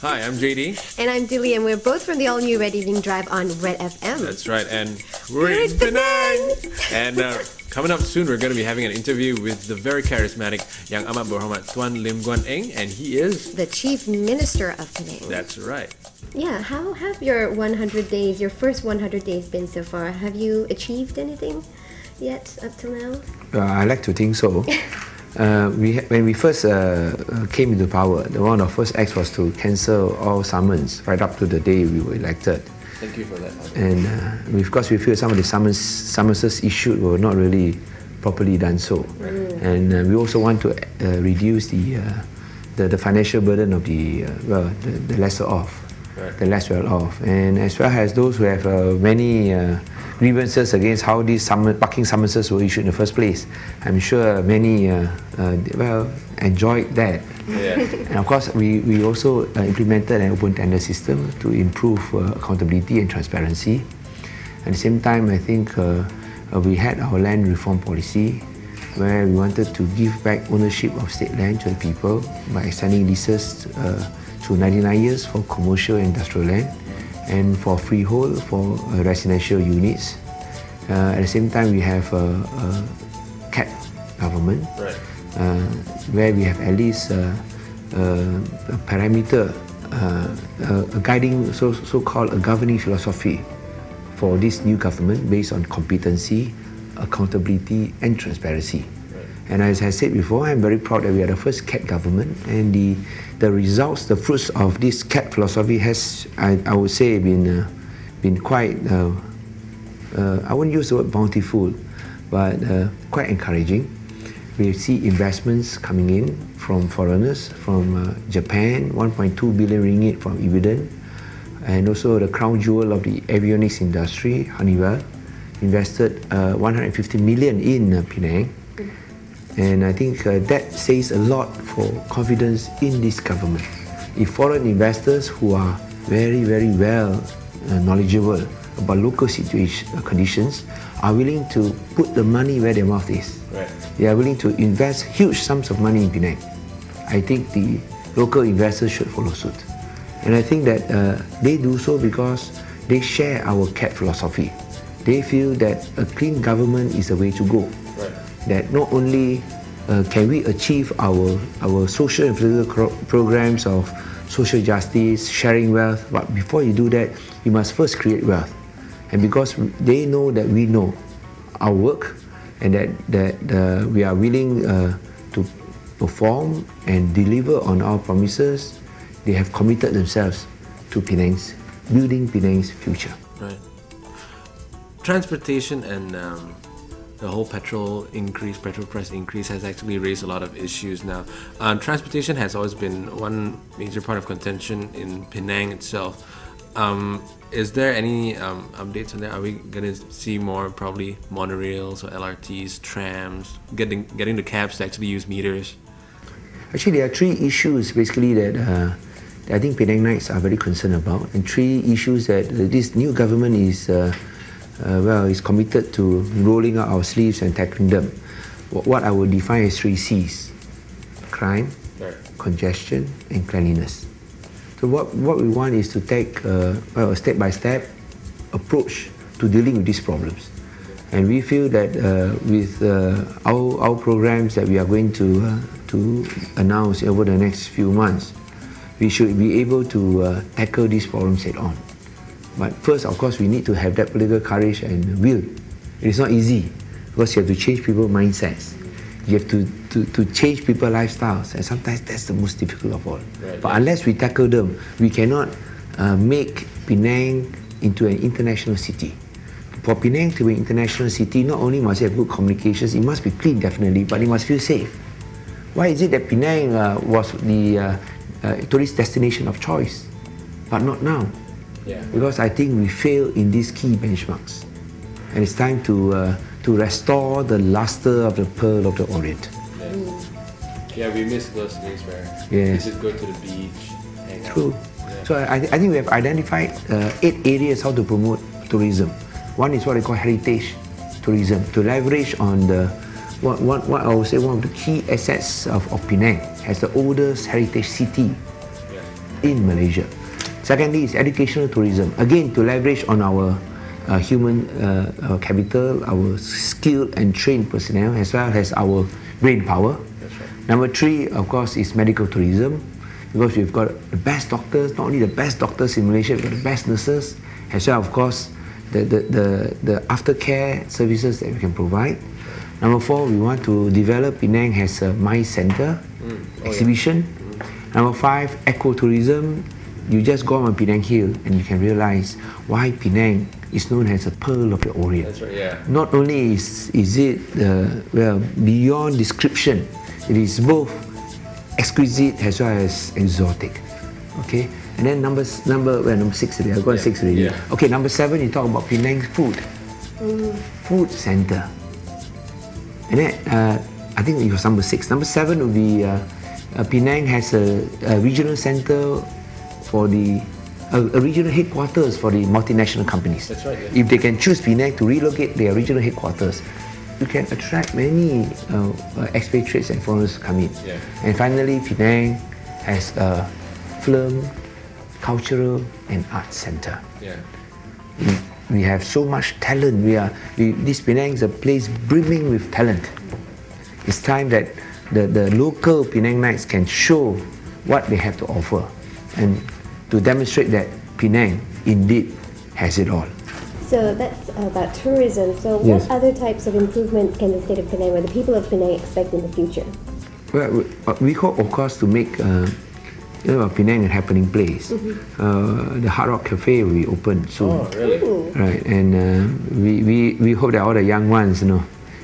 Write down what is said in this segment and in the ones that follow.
Hi, I'm JD. And I'm Dilly, and we're both from the all-new Red Evening Drive on RedFm. That's right, and we're in Penang! And coming up soon, we're going to be having an interview with the very charismatic Yang Amat Berhormat Tuan Lim Guan Eng, and he is... the Chief Minister of Penang. That's right. Yeah, how have your 100 days, your first 100 days been so far? Have you achieved anything yet up till now? I like to think so. When we first came into power, one of our first acts was to cancel all summons right up to the day we were elected. Thank you for that. And of course, we feel some of the summonses issued were not really properly done so. And we also want to reduce the financial burden of the lesser off. Right. The less well off, and as well as those who have many grievances against how these parking summonses were issued in the first place. I'm sure many enjoyed that. Yeah. And of course, we also implemented an open tender system to improve accountability and transparency. At the same time, I think we had our land reform policy, where we wanted to give back ownership of state land to the people by extending leases to 99 years for commercial and industrial land, and for freehold for residential units. At the same time, we have a CAT government, right. Where we have at least a parameter, a guiding, so-called a governing philosophy for this new government based on competency, accountability and transparency. And as I said before, I'm very proud that we are the first CAT government, and the results, the fruits of this CAT philosophy has, I would say, been quite, I wouldn't use the word bountiful, but quite encouraging. We see investments coming in from foreigners, from Japan, 1.2 billion ringgit from Eviden, and also the crown jewel of the avionics industry, Honeywell, invested 150 million in Penang. And I think that says a lot for confidence in this government. If foreign investors who are very, very well knowledgeable about local conditions are willing to put the money where their mouth is, right. They are willing to invest huge sums of money in Penang, I think the local investors should follow suit. And I think that they do so because they share our CAT philosophy. They feel that a clean government is the way to go. Right. That not only can we achieve our social and political programs of social justice, sharing wealth, but before you do that, you must first create wealth. And because they know that we know our work, and that we are willing to perform and deliver on our promises, they have committed themselves to building Penang's future. Right. Transportation and the whole petrol price increase has actually raised a lot of issues now. Transportation has always been one major point of contention in Penang itself. Is there any updates on that? Are we going to see more probably monorails or LRTs, trams, getting the cabs to actually use meters? Actually, there are three issues basically that I think Penangites are very concerned about, and three issues that this new government is committed to rolling out our sleeves and tackling them. What I would define as three C's: crime, right. Congestion, and cleanliness. So what we want is to take a step-by-step approach to dealing with these problems. And we feel that with our programs that we are going to announce over the next few months, we should be able to tackle these problems head on. But first, of course, we need to have that political courage and will. It is not easy because you have to change people's mindsets. You have to change people's lifestyles, and sometimes that's the most difficult of all. Right, but unless we tackle them, we cannot make Penang into an international city. For Penang to be an international city, not only must it have good communications, it must be clean definitely, but it must feel safe. Why is it that Penang was the tourist destination of choice, but not now? Yeah. Because I think we fail in these key benchmarks, and it's time to restore the luster of the Pearl of the Orient. Yeah, we miss those days where we just go to the beach, hang out. True. Yeah. So I think we have identified 8 areas how to promote tourism. One is what I call heritage tourism, to leverage on what I would say one of the key assets of Penang as the oldest heritage city. in Malaysia. Secondly is educational tourism. Again, to leverage on our human capital, our skilled and trained personnel, as well as our brain power. That's right. Number three, of course, is medical tourism, because we've got the best doctors, not only the best doctors in Malaysia, we've got the best nurses, as well, of course, the aftercare services that we can provide. Number four, we want to develop Penang as a MICE center, exhibition. Number five, ecotourism. You just go on Penang Hill and you can realize why Penang is known as a pearl of the Orient. That's right, yeah. Not only is it well beyond description, it is both exquisite as well as exotic. Okay, and then number six already. I've got six already. Yeah. Okay, number seven, you talk about Penang food, food center, and then I think it was number six. Number seven would be Penang has a regional center for the regional headquarters for the multinational companies. That's right. Yeah. If they can choose Penang to relocate their regional headquarters, you can attract many expatriates and foreigners to come in. Yeah. And finally, Penang has a film, cultural and art center. Yeah. We have so much talent. This Penang is a place brimming with talent. It's time that the local Penangites can show what they have to offer, and to demonstrate that Penang indeed has it all. So that's about tourism. So Yes. what other types of improvements can the state of Penang or the people of Penang expect in the future? Well, we hope, of course, to make Penang a happening place. The Hard Rock Cafe will be open soon. Oh, really? Ooh. Right, and we hope that all the young ones,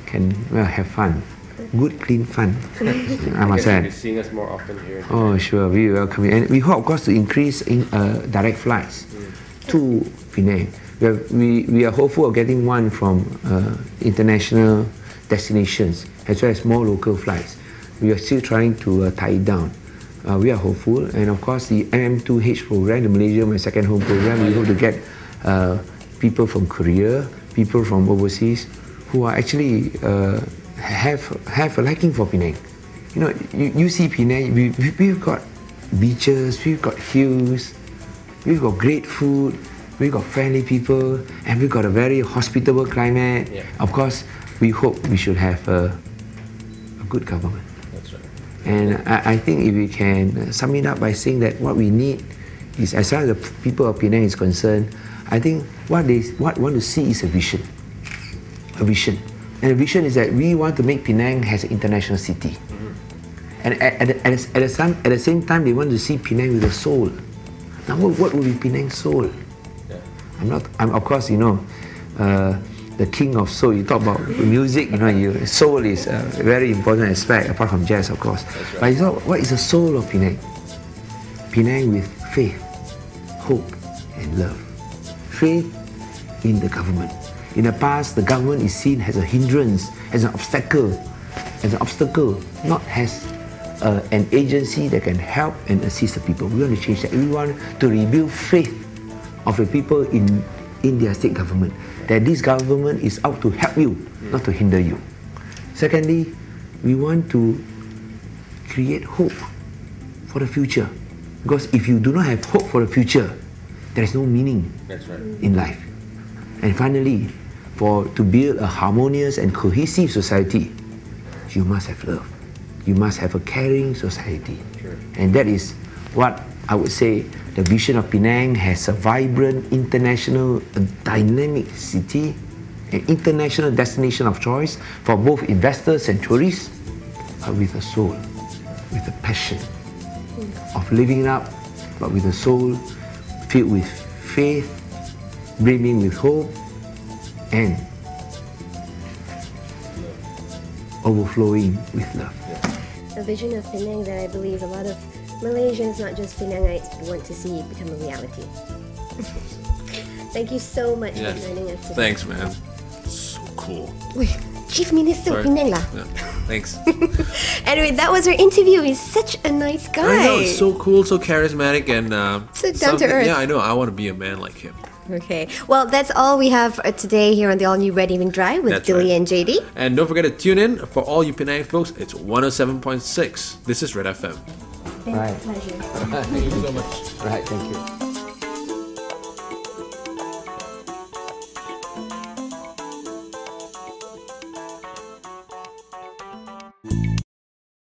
can have fun, good, clean fun. I must You'll be add. seeing us more often here. Oh, sure, we welcome you, and we hope, of course, to increase in direct flights to Penang. We are hopeful of getting one from international destinations as well as more local flights. We are still trying to tie it down. We are hopeful, and of course the MM2H program, the Malaysia My Second Home program, we hope to get people from Korea, people from overseas who are actually have a liking for Penang. You see Penang, we've got beaches, we've got hills, we've got great food, we've got friendly people, and we've got a very hospitable climate. Yeah. Of course, we hope we should have a good government. That's right. And I think if we can sum it up by saying that what we need is, as far as the people of Penang is concerned, I think what want to see is a vision. A vision. And the vision is that we want to make Penang as an international city. And at the same time, they want to see Penang with a soul. Now, what will be Penang's soul? Yeah. I'm of course, the king of soul. You talk about music, soul is a very important aspect, apart from jazz, of course. Right. But what is the soul of Penang? Penang with faith, hope, and love. Faith in the government. In the past, the government is seen as a hindrance, as an obstacle, not as an agency that can help and assist the people. We want to change that. We want to rebuild faith of the people in their state government, that this government is out to help you, not to hinder you. Secondly, we want to create hope for the future, because if you do not have hope for the future, there is no meaning That's right. in life. And finally, to build a harmonious and cohesive society, you must have love. You must have a caring society. Sure. And that is what I would say the vision of Penang has: a vibrant, international, dynamic city, an international destination of choice for both investors and tourists, but with a soul, with a passion of living it up, but with a soul filled with faith, brimming with hope, and overflowing with love. A vision of Penang that I believe a lot of Malaysians, not just Penangites, want to see become a reality. Thank you so much for joining us today. Thanks, man. So cool. Wait, Chief Minister of Penang lah. Yeah. Thanks. Anyway, that was our interview. He's such a nice guy. I know, it's so cool, so charismatic, and So down to earth. Yeah, I know. I want to be a man like him. Okay, well, that's all we have today here on the all-new Red Evening Drive with That's Dilly right. and JD. And don't forget to tune in for all you Penang folks. It's 107.6. This is Red FM. been Right. a pleasure. Thank you so much. Right, thank you.